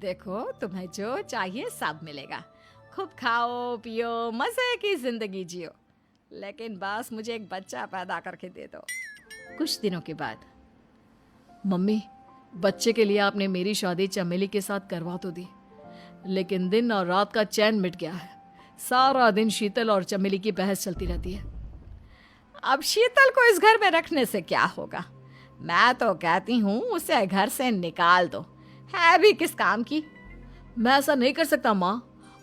देखो, तुम्हें जो चाहिए सब मिलेगा। खूब खाओ पियो, मजे की जिंदगी जियो, लेकिन बस मुझे एक बच्चा पैदा करके दे दो। कुछ दिनों के बाद, मम्मी, बच्चे के लिए आपने मेरी शादी चमेली के साथ करवा तो दी, लेकिन दिन और रात का चैन मिट गया है। सारा दिन शीतल और चमेली की बहस चलती रहती है। अब शीतल को इस घर में रखने से क्या होगा? मैं तो कहती हूँ उसे घर से निकाल दो, है भी किस काम की। मैं ऐसा नहीं कर सकता माँ,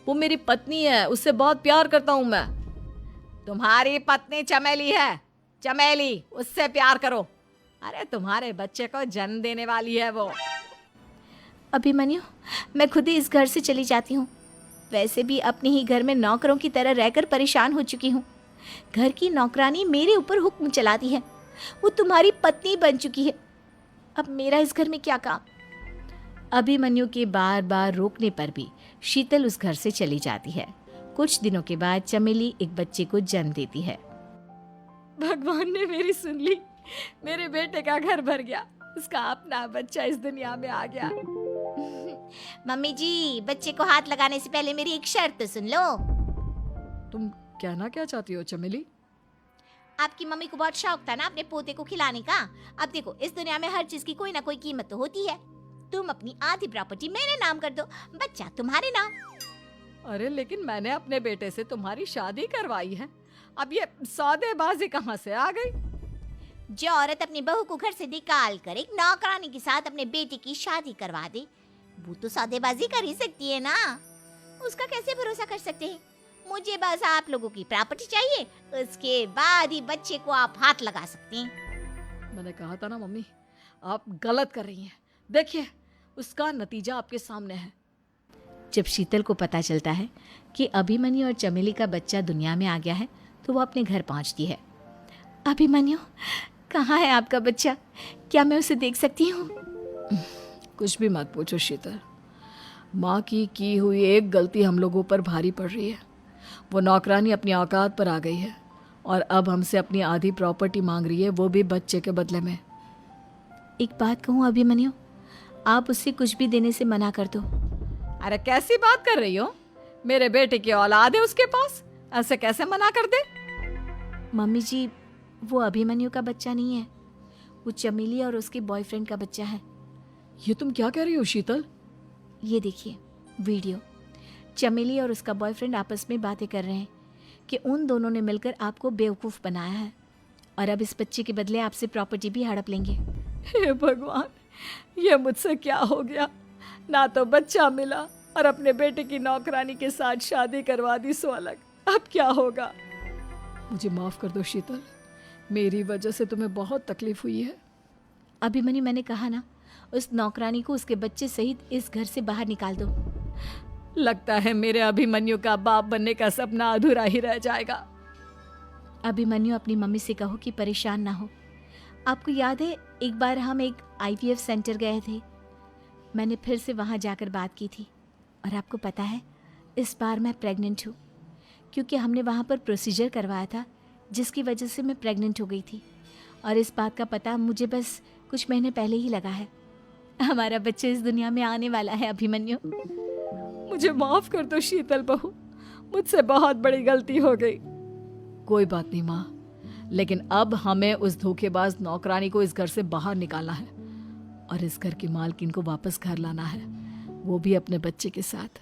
वो मेरी पत्नी है, उससे बहुत प्यार करता हूँ मैं। तुम्हारी पत्नी चमेली है, चमेली, उससे प्यार करो। अरे तुम्हारे बच्चे को जन्म देने वाली है वो। अभिमन्यु, मैं खुद ही इस घर से चली जाती हूँ। वैसे भी अपने ही घर में नौकरों की तरह रहकर परेशान हो चुकी हूँ। घर की नौकरानी मेरे ऊपर हुक्म चलाती है, वो तुम्हारी पत्नी बन चुकी है। अब मेरा इस घर में क्या काम? अभिमन्यु के बार बार रोकने पर भी शीतल उस घर से चली जाती है। कुछ दिनों के बाद चमेली एक बच्चे को जन्म देती है। भगवान ने मेरी सुन ली, मेरे बेटे का घर भर गया, उसका अपना बच्चा इस दुनिया में आ गया। मम्मी जी, बच्चे को हाथ लगाने से पहले मेरी एक शर्त सुन लो। तुम कहना क्या चाहती हो चमेली? आपकी मम्मी को बहुत शौक था ना अपने पोते को खिलाने का। अब देखो, इस दुनिया में हर चीज की कोई ना कोई कीमत तो होती है। तुम अपनी आधी प्रॉपर्टी मेरे नाम कर दो, बच्चा तुम्हारे नाम। अरे लेकिन मैंने अपने बेटे से तुम्हारी शादी करवाई है, अब ये सौदेबाजी कहाँ से आ गई? जो औरत अपनी बहू को घर से निकाल कर एक नौकरानी के साथ अपने बेटे की शादी करवा दे, वो तो सौदेबाजी कर ही सकती है ना। उसका कैसे भरोसा कर सकते हैं? मुझे बस आप लोगों की प्रॉपर्टी चाहिए, उसके बाद ही बच्चे को आप हाथ लगा सकते हैं। मैंने कहा था ना मम्मी, आप गलत कर रही हैं। देखिए, उसका नतीजा आपके सामने है। जब शीतल को पता चलता है कि अभिमन्यु और चमेली का बच्चा दुनिया में आ गया है, तो वो अपने घर पहुंचती है। अभिमन्यु, कहाँ है आपका बच्चा? क्या मैं उसे देख सकती हूँ? कुछ भी मत पूछो शीतल, माँ की हुई एक गलती हम लोगों पर भारी पड़ रही है। वो नौकरानी अपनी औकात पर आ गई है और अब हमसे अपनी आधी प्रॉपर्टी मांग रही है, वो भी बच्चे के बदले में। एक बात कहूँ अभिमन्यु, आप उससे कुछ भी देने से मना कर दो। अरे कैसी बात कर रही हो? मेरे बेटे की औलाद है उसके पास, ऐसे कैसे मना कर दे? मम्मी जी, वो अभिमन्यु का बच्चा नहीं है, वो चमेली और उसके बॉयफ्रेंड का बच्चा है। ये तुम क्या कह रही हो शीतल? ये देखिए वीडियो। चमेली और उसका बॉयफ्रेंड आपस में बातें कर रहे हैं कि उन दोनों ने मिलकर आपको बेवकूफ़ बनाया है और अब इस बच्चे के बदले आपसे प्रॉपर्टी भी हड़प लेंगे। हे भगवान, ये मुझसे क्या हो गया? ना तो बच्चा मिला और अपने बेटे की नौकरानी के साथ शादी करवा दी सो अलग। अब क्या होगा? मुझे माफ कर दो शीतल, मेरी वजह से तुम्हें बहुत तकलीफ हुई है। अभिमन्यु, मैंने कहा ना, उस नौकरानी को उसके बच्चे सहित इस घर से बाहर निकाल दो। लगता है मेरे अभिमन्यु का बाप बनने का सपना अधूरा ही रह जाएगा। अभिमन्यु, अपनी मम्मी से कहो कि परेशान ना हो। आपको याद है एक बार हम एक IVF सेंटर गए थे, मैंने फिर से वहाँ जाकर बात की थी और आपको पता है इस बार मैं प्रेग्नेंट हूँ, क्योंकि हमने वहाँ पर प्रोसीजर करवाया था जिसकी वजह से मैं प्रेग्नेंट हो गई थी और इस बात का पता मुझे बस कुछ महीने पहले ही लगा है। हमारा बच्चा इस दुनिया में आने वाला है अभिमन्यु। मुझे माफ कर दो शीतल बहू, मुझसे बहुत बड़ी गलती हो गई। कोई बात नहीं माँ, लेकिन अब हमें उस धोखेबाज नौकरानी को इस घर से बाहर निकालना है और इस घर की मालकिन को वापस घर लाना है, वो भी अपने बच्चे के साथ।